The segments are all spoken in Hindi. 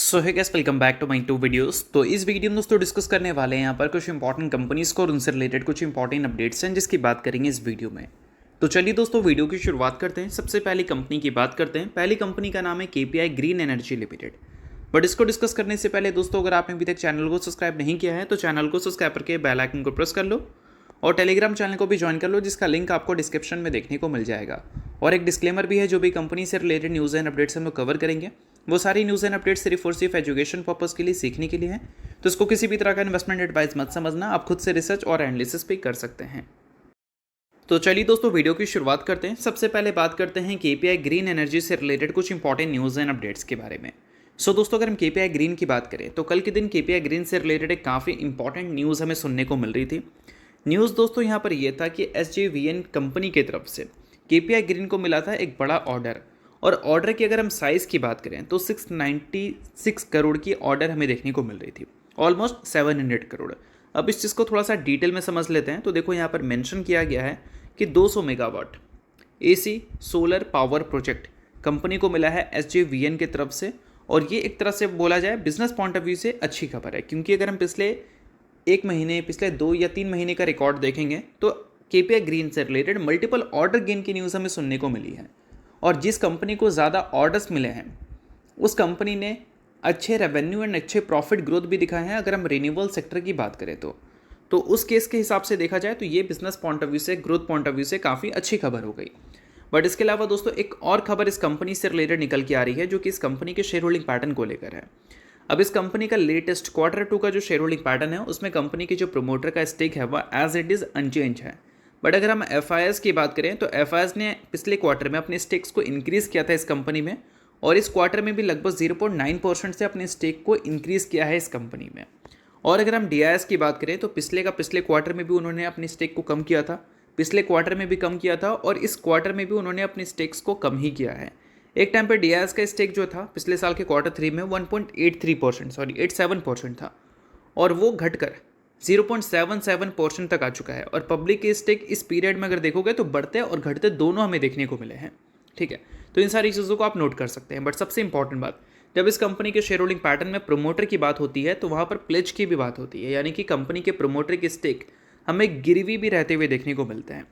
So hey guys, welcome back to my to videos. तो इस वीडियो में दोस्तों डिस्कस करने वाले हैं यहाँ पर कुछ इंपॉर्टेंट कंपनीज को और उनसे रिलेटेड कुछ इंपॉर्टेंट अपडेट्स हैं जिसकी बात करेंगे इस वीडियो में। तो चलिए दोस्तों वीडियो की शुरुआत करते हैं। सबसे पहली कंपनी की बात करते हैं। पहली कंपनी का नाम है KPI green energy limited. But इसको डिस्कस करने से पहले दोस्तों, अगर आपने अभी तक चैनल को सब्सक्राइब नहीं किया है तो चैनल को सब्सक्राइब करके बेल आइकन को प्रेस कर लो और टेलीग्राम चैनल को भी ज्वाइन कर लो, जिसका लिंक आपको डिस्क्रिप्शन में देखने को मिल जाएगा। और एक डिस्क्लेमर भी है, जो भी कंपनी से रिलेटेड न्यूज़ एंड अपडेट्स हम लोग कवर करेंगे वो सारी न्यूज़ एंड अपडेट्स सिर्फ और सिर्फ एजुकेशन पर्पज़ के लिए, सीखने के लिए है। तो इसको किसी भी तरह का इन्वेस्टमेंट एडवाइस मत समझना, आप खुद से रिसर्च और एनालिसिस भी कर सकते हैं। तो चलिए दोस्तों वीडियो की शुरुआत करते हैं। सबसे पहले बात करते हैं केपीआई ग्रीन एनर्जी से रिलेटेड कुछ इंपॉर्टेंट न्यूज़ एंड अपडेट्स के बारे में। दोस्तों, अगर हम केपीआई ग्रीन की बात करें तो कल के दिन केपीआई ग्रीन से रिलेटेड एक काफ़ी इंपॉर्टेंट न्यूज़ हमें सुनने को मिल रही थी। न्यूज़ दोस्तों यहाँ पर यह था कि SJVN कंपनी की तरफ से केपीआई ग्रीन को मिला था एक बड़ा ऑर्डर। और ऑर्डर की अगर हम साइज़ की बात करें तो 696 करोड़ की ऑर्डर हमें देखने को मिल रही थी, ऑलमोस्ट 700 करोड़। अब इस चीज़ को थोड़ा सा डिटेल में समझ लेते हैं। तो देखो यहाँ पर मेंशन किया गया है कि 200 megawatt AC solar power project company को मिला है SJVN की तरफ से। और ये एक तरह से बोला जाए बिजनेस पॉइंट ऑफ व्यू से अच्छी खबर है, क्योंकि अगर हम पिछले 1 महीने, पिछले 2 या 3 महीने का रिकॉर्ड देखेंगे तो केपीआई ग्रीन से रिलेटेड मल्टीपल ऑर्डर गेन की न्यूज़ हमें सुनने को मिली है। और जिस कंपनी को ज़्यादा ऑर्डर्स मिले हैं उस कंपनी ने अच्छे रेवेन्यू एंड अच्छे प्रॉफिट ग्रोथ भी दिखाए हैं। अगर हम रिन्यूएबल सेक्टर की बात करें तो उस केस के हिसाब से देखा जाए तो ये बिजनेस पॉइंट ऑफ व्यू से, ग्रोथ पॉइंट ऑफ व्यू से काफ़ी अच्छी खबर हो गई। बट इसके अलावा दोस्तों एक और खबर इस कंपनी से रिलेटेड निकल के आ रही है, जो कि इस कंपनी के शेयर होल्डिंग पैटर्न को लेकर है। अब इस कंपनी का लेटेस्ट Q2 का जो शेयर होल्डिंग पैटर्न है उसमें कंपनी की जो प्रमोटर का स्टेक है वह एज इट इज़ अनचेंज है। बट अगर हम FIS की बात करें तो FIS ने पिछले क्वार्टर में अपने स्टेक्स को इंक्रीज़ किया था इस कंपनी में, और इस क्वार्टर में भी लगभग 0.9% से अपने स्टेक को इंक्रीज़ किया है इस कंपनी में। और अगर हम DIS की बात करें तो पिछले क्वार्टर में भी उन्होंने अपने स्टेक को कम किया था, पिछले क्वार्टर में भी कम किया था, और इस क्वार्टर में भी उन्होंने अपने स्टेक्स को कम ही किया है। एक टाइम पर DIS का स्टेक जो था पिछले साल के Q3 में 1.87% था, और वो घटकर 0.77% तक आ चुका है। और पब्लिक के स्टेक इस पीरियड में अगर देखोगे तो बढ़ते और घटते दोनों हमें देखने को मिले हैं। ठीक है, तो इन सारी चीज़ों को आप नोट कर सकते हैं। बट सबसे इंपॉर्टेंट बात, जब इस कंपनी के शेयर होल्डिंग पैटर्न में प्रमोटर की बात होती है तो वहाँ पर प्लेज की भी बात होती है, यानी कि कंपनी के प्रमोटर के स्टेक हमें गिरवी भी रहते हुए देखने को मिलते हैं।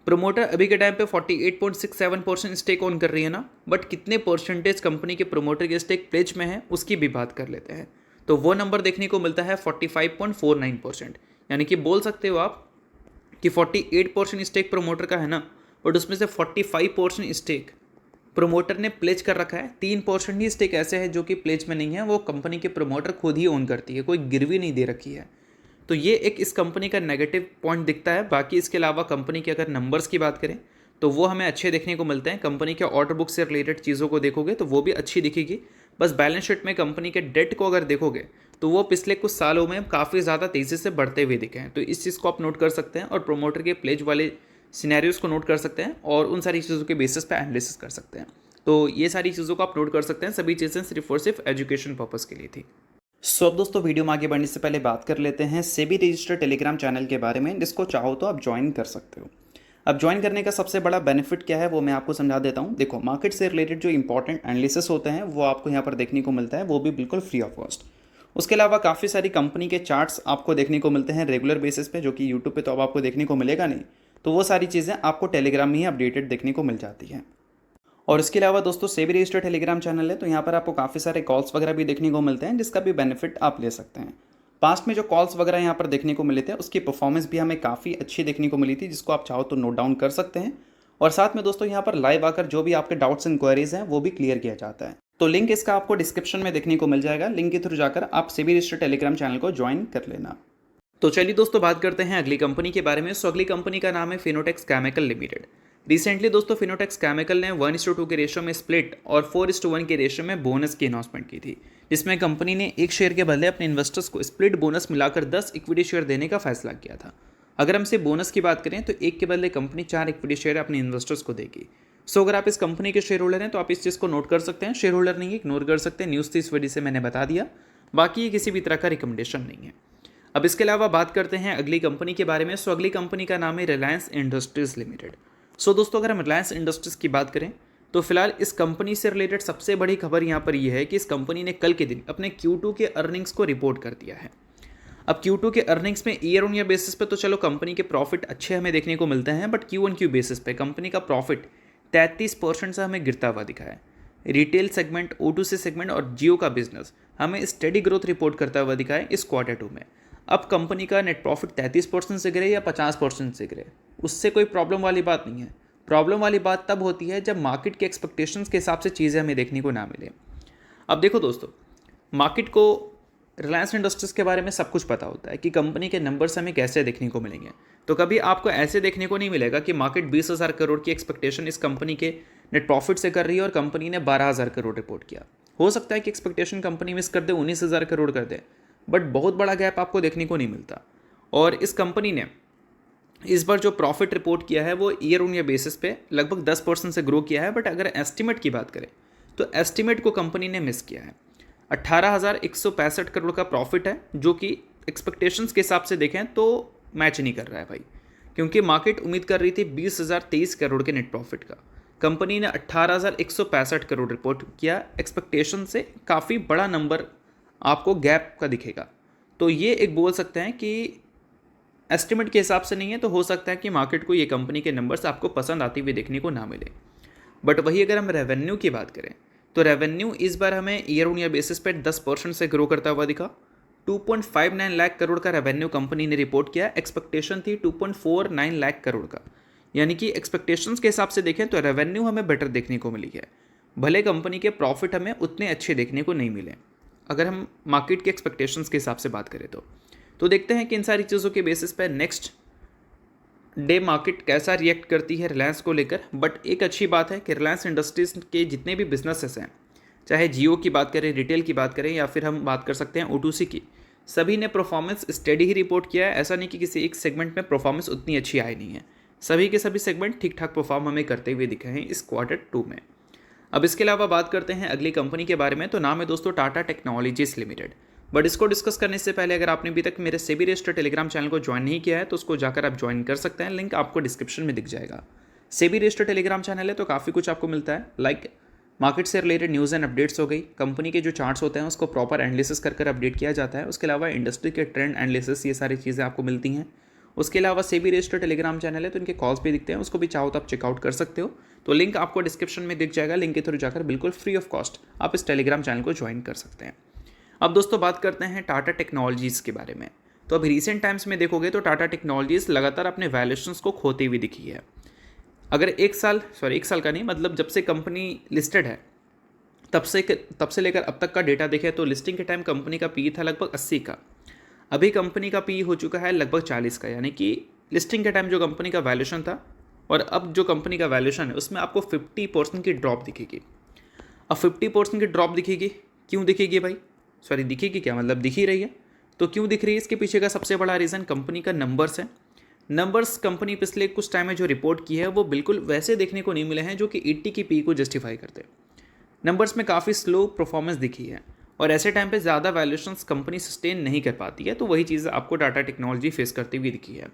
प्रमोटर अभी के टाइम पे 48.67% स्टेक ऑन कर रही है ना, बट कितने परसेंटेज कंपनी के प्रमोटर के स्टेक प्लेज में है उसकी भी बात कर लेते हैं। तो वो नंबर देखने को मिलता है 45.49%। यानी कि बोल सकते हो आप कि 48% स्टेक प्रमोटर का है ना, बट उसमें से 45% स्टेक प्रमोटर ने प्लेज कर रखा है। 3% ही स्टेक ऐसे है जो कि प्लेज में नहीं है, वो कंपनी के प्रमोटर खुद ही ओन करती है, कोई गिरवी नहीं दे रखी है। तो ये एक इस कंपनी का नेगेटिव पॉइंट दिखता है। बाकी इसके अलावा कंपनी के अगर नंबर्स की बात करें तो वो हमें अच्छे देखने को मिलते हैं। कंपनी के ऑर्डर बुक से रिलेटेड चीज़ों को देखोगे तो वो भी अच्छी दिखेगी। बस बैलेंस शीट में कंपनी के डेट को अगर देखोगे तो वो पिछले कुछ सालों में काफ़ी ज़्यादा तेज़ी से बढ़ते हुए दिखे हैं। तो इस चीज़ को आप नोट कर सकते हैं और प्रोमोटर के प्लेज वाले सिनेरियोज को नोट कर सकते हैं और उन सारी चीज़ों के बेसिस पे एनालिसिस कर सकते हैं। तो ये सारी चीज़ों को आप नोट कर सकते हैं। सभी चीज़ें सिर्फ और सिर्फ एजुकेशन पर्पज़ के लिए थी। अब दोस्तों वीडियो में आगे बढ़ने से पहले बात कर लेते हैं सेबी रजिस्टर्ड टेलीग्राम चैनल के बारे में, जिसको चाहो तो आप ज्वाइन कर सकते हो। अब ज्वाइन करने का सबसे बड़ा बेनिफिट क्या है वो मैं आपको समझा देता हूँ। देखो, मार्केट से रिलेटेड जो इंपॉर्टेंट एनालिसिस होते हैं वो आपको यहाँ पर देखने को मिलता है, वो भी बिल्कुल फ्री ऑफ कॉस्ट। उसके अलावा काफ़ी सारी कंपनी के चार्ट्स आपको देखने को मिलते हैं रेगुलर बेसिस पे, जो कि यूट्यूब पे तो अब आपको देखने को मिलेगा नहीं। तो वो सारी चीज़ें आपको टेलीग्राम में ही अपडेटेड देखने को मिल जाती हैं। और इसके अलावा दोस्तों सेबी रजिस्टर्ड टेलीग्राम चैनल है, तो यहाँ पर आपको काफ़ी सारे कॉल्स वगैरह भी देखने को मिलते हैं, जिसका भी बेनिफिट आप ले सकते हैं। पास्ट में जो कॉल्स वगैरह यहाँ पर देखने को मिले थे उसकी परफॉर्मेंस भी हमें काफ़ी अच्छी देखने को मिली थी, जिसको आप चाहो तो नोट डाउन कर सकते हैं। और साथ में दोस्तों यहाँ पर लाइव आकर जो भी आपके डाउट्स एंड क्वेरीज हैं वो भी क्लियर किया जाता है। तो लिंक इसका आपको डिस्क्रिप्शन में देखने को मिल जाएगा। लिंक के थ्रू जाकर आप सेबी रजिस्टर्ड टेलीग्राम चैनल को ज्वाइन कर लेना। तो चलिए दोस्तों बात करते हैं अगली कंपनी के बारे में। अगली कंपनी का नाम है फिनोटेक्स केमिकल लिमिटेड। रिसेंटली दोस्तों फिनोटेक्स केमिकल ने 1:2 के रेशियो में स्प्लिट और 4:1 के रेशियो में बोनस की अनाउंसमेंट की थी, जिसमें कंपनी ने एक शेयर के बदले अपने इन्वेस्टर्स को स्प्लिट बोनस मिलाकर 10 इक्विटी शेयर देने का फैसला किया था। अगर हमसे बोनस की बात करें तो एक के बदले कंपनी 4 इक्विटी शेयर अपने इन्वेस्टर्स को देगी। अगर आप इस कंपनी के शेयर होल्डर हैं तो आप इस चीज़ को नोट कर सकते हैं। शेयर होल्डर नहीं, इग्नोर कर सकते हैं। न्यूज़ थी इस वजह से मैंने बता दिया, बाकी ये किसी भी तरह का रिकमेंडेशन नहीं है। अब इसके अलावा बात करते हैं अगली कंपनी के बारे में। अगली कंपनी का नाम है रिलायंस इंडस्ट्रीज़ लिमिटेड। दोस्तों अगर हम रिलायंस इंडस्ट्रीज़ की बात करें तो फिलहाल इस कंपनी से रिलेटेड सबसे बड़ी खबर यहाँ पर यह है कि इस कंपनी ने कल के दिन अपने Q2 के अर्निंग्स को रिपोर्ट कर दिया है। अब Q2 के अर्निंग्स में ईयर ऑन ईयर बेसिस पे तो चलो कंपनी के प्रॉफिट अच्छे हमें देखने को मिलते हैं, बट Q1Q बेसिस पे कंपनी का प्रॉफिट 33% से हमें गिरता हुआ दिखा है। रिटेल सेगमेंट, O2C सेगमेंट और जियो का बिजनेस हमें स्टेडी ग्रोथ रिपोर्ट करता हुआ दिखा है इस Q2 में। अब कंपनी का नेट प्रॉफिट 33% से गिरे या 50% से गिरे, उससे कोई प्रॉब्लम वाली बात नहीं है। प्रॉब्लम वाली बात तब होती है जब मार्केट के एक्सपेक्टेशंस के हिसाब से चीज़ें हमें देखने को ना मिले। अब देखो दोस्तों, मार्केट को रिलायंस इंडस्ट्रीज़ के बारे में सब कुछ पता होता है कि कंपनी के नंबर्स हमें कैसे देखने को मिलेंगे। तो कभी आपको ऐसे देखने को नहीं मिलेगा कि मार्केट 20,000 करोड़ की एक्सपेक्टेशन इस कंपनी के नेट प्रॉफिट से कर रही है और कंपनी ने 12,000 करोड़ रिपोर्ट किया। हो सकता है कि एक्सपेक्टेशन कंपनी मिस कर दे, 19,000 करोड़ कर दे, बट बहुत बड़ा गैप आपको देखने को नहीं मिलता। और इस कंपनी ने इस बार जो प्रॉफिट रिपोर्ट किया है वो ईयर ऑन ईयर बेसिस पे लगभग 10% से ग्रो किया है, बट अगर एस्टिमेट की बात करें तो एस्टिमेट को कंपनी ने मिस किया है। 18,165 करोड़ का प्रॉफिट है, जो कि एक्सपेक्टेशंस के हिसाब से देखें तो मैच नहीं कर रहा है भाई, क्योंकि मार्केट उम्मीद कर रही थी 20,023 करोड़ के नेट प्रॉफिट का। कंपनी ने 18,165 करोड़ रिपोर्ट किया, एक्सपेक्टेशन से काफ़ी बड़ा नंबर आपको गैप का दिखेगा। तो ये एक बोल सकते हैं कि एस्टिमेट के हिसाब से नहीं है, तो हो सकता है कि मार्केट को ये कंपनी के नंबर्स आपको पसंद आते हुए देखने को ना मिले। बट वही अगर हम रेवेन्यू की बात करें तो रेवेन्यू इस बार हमें ईयर ऑन ईयर बेसिस पे 10% से ग्रो करता हुआ दिखा। 2.59 लाख करोड़ का रेवेन्यू कंपनी ने रिपोर्ट किया, एक्सपेक्टेशन थी 2.49 लाख करोड़ का, यानी कि एक्सपेक्टेशंस के हिसाब से देखें तो रेवेन्यू हमें बेटर देखने को मिली है, भले कंपनी के प्रॉफिट हमें उतने अच्छे देखने को नहीं मिले अगर हम मार्केट के एक्सपेक्टेशंस के हिसाब से बात करें तो देखते हैं कि इन सारी चीज़ों के बेसिस पर नेक्स्ट डे मार्केट कैसा रिएक्ट करती है रिलायंस को लेकर। बट एक अच्छी बात है कि रिलायंस इंडस्ट्रीज़ के जितने भी बिजनेसेस हैं, चाहे जियो की बात करें, रिटेल की बात करें, या फिर हम बात कर सकते हैं O2C की, सभी ने परफॉर्मेंस स्टेडी ही रिपोर्ट किया है। ऐसा नहीं कि किसी एक सेगमेंट में परफॉर्मेंस उतनी अच्छी आई नहीं है, सभी के सभी सेगमेंट ठीक ठाक परफॉर्म हमें करते हुए दिखे हैं इस Q2 में। अब इसके अलावा बात करते हैं अगली कंपनी के बारे में, तो नाम है दोस्तों टाटा टेक्नोलॉजीज लिमिटेड। बट इसको डिस्कस करने से पहले अगर आपने अभी तक मेरे सेबी रजिस्टर्ड टेलीग्राम चैनल को ज्वाइन नहीं किया है तो उसको जाकर आप ज्वाइन कर सकते हैं, लिंक आपको डिस्क्रिप्शन में दिख जाएगा। सेबी रजिस्टर्ड टेलीग्राम चैनल है तो काफ़ी कुछ आपको मिलता है, लाइक मार्केट से रिलेटेड न्यूज़ एंड अपडेट्स हो गई, कंपनी के जो चार्ट्स होते हैं उसको प्रॉपर एनालिसिस कर अपडेट किया जाता है। उसके अलावा इंडस्ट्री के ट्रेंड एनालिसिस, ये सारी चीज़ें आपको मिलती हैं। उसके अलावा सेबी रजिस्टर्ड टेलीग्राम चैनल है तो इनके कॉल्स भी दिखते हैं, उसको भी चाहो तो आप चेकआउट कर सकते हो। तो लिंक आपको डिस्क्रिप्शन में दिख जाएगा, लिंक के थ्रू जाकर बिल्कुल फ्री ऑफ कॉस्ट आप इस टेलीग्राम चैनल को ज्वाइन कर सकते हैं। अब दोस्तों बात करते हैं टाटा टेक्नोलॉजीज़ के बारे में। तो अभी रिसेंट टाइम्स में देखोगे तो टाटा टेक्नोलॉजीज़ लगातार अपने वैल्यूएशंस को खोती हुई दिखी है। अगर एक साल का नहीं, मतलब जब से कंपनी लिस्टेड है तब से लेकर अब तक का डेटा देखें तो लिस्टिंग के टाइम कंपनी का पी था लगभग 80 का, अभी कंपनी का पी हो चुका है लगभग 40 का, यानी कि लिस्टिंग के टाइम जो कंपनी का वैल्यूएशन था और अब जो कंपनी का वैल्यूएशन है उसमें आपको 50% की ड्रॉप दिखेगी। अब 50% की ड्रॉप दिखेगी, क्यों दिखेगी भाई? दिखेगी क्या, मतलब दिख ही रही है। तो क्यों दिख रही है, इसके पीछे का सबसे बड़ा रीज़न कंपनी का नंबर्स है। नंबर्स कंपनी पिछले कुछ टाइम में जो रिपोर्ट की है वो बिल्कुल वैसे देखने को नहीं मिले हैं जो कि 80 की पी को जस्टिफाई करते। नंबर्स में काफ़ी स्लो परफॉर्मेंस दिखी है और ऐसे टाइम पे ज़्यादा वैल्यूएशंस कंपनी सस्टेन नहीं कर पाती है, तो वही चीज़ आपको टाटा टेक्नोलॉजी फेस करती हुई दिखी है।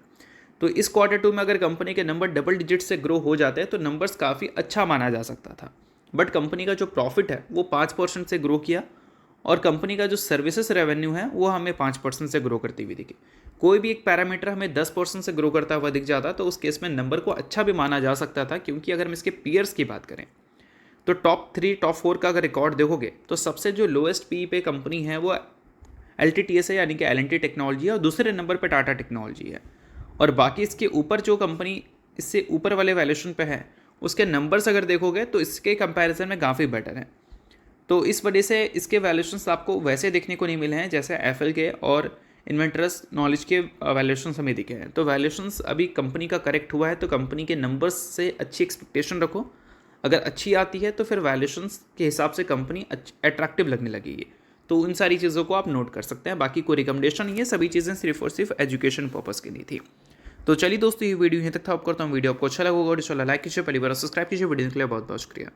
तो इस Q2 में अगर कंपनी के नंबर डबल डिजिट से ग्रो हो जाते हैं तो नंबर्स काफ़ी अच्छा माना जा सकता था, बट कंपनी का जो प्रॉफिट है वो 5% से ग्रो किया और कंपनी का जो सर्विसेज रेवेन्यू है वो हमें 5% से ग्रो करती हुई दिखी। कोई भी एक पैरामीटर हमें 10% से ग्रो करता हुआ दिख जाता तो उस केस में नंबर को अच्छा भी माना जा सकता था, क्योंकि अगर हम इसके पीयर्स की बात करें तो टॉप 3 टॉप 4 का अगर रिकॉर्ड देखोगे तो सबसे जो लोएस्ट पी पे कंपनी है वो LTTS है, यानी कि L&T टेक्नोलॉजी है, और दूसरे नंबर पे टाटा टेक्नोलॉजी है। और बाकी इसके ऊपर जो कंपनी इससे ऊपर वाले वैल्यूएशन पे है उसके नंबर्स अगर देखोगे तो इसके कंपैरिजन में काफ़ी बेटर है। तो इस वजह से इसके वैल्यूएशंस आपको वैसे देखने को नहीं मिले हैं जैसे FL के और इन्वेंटर्स नॉलेज के वैल्यूएशंस हमें दिखे हैं। तो वैल्यूएशंस अभी कंपनी का करेक्ट हुआ है, तो कंपनी के नंबर्स से अच्छी एक्सपेक्टेशन रखो। अगर अच्छी आती है तो फिर वैल्यूएशंस के हिसाब से कंपनी अट्रैक्टिव लगने लगेगी। तो उन सारी चीज़ों को आप नोट कर सकते हैं। बाकी कोई रिकमेंडेशन नहीं है, सभी चीज़ें सिर्फ और सिर्फ एजुकेशन पर्पज़ के लिए थी। तो चलिए दोस्तों, ये वीडियो यहीं तक था। आप करता हूँ वीडियो आपको अच्छा लगा होगा, लाइक कीजिए, पहली बार सब्सक्राइब कीजिए। वीडियो के लिए बहुत बहुत शुक्रिया।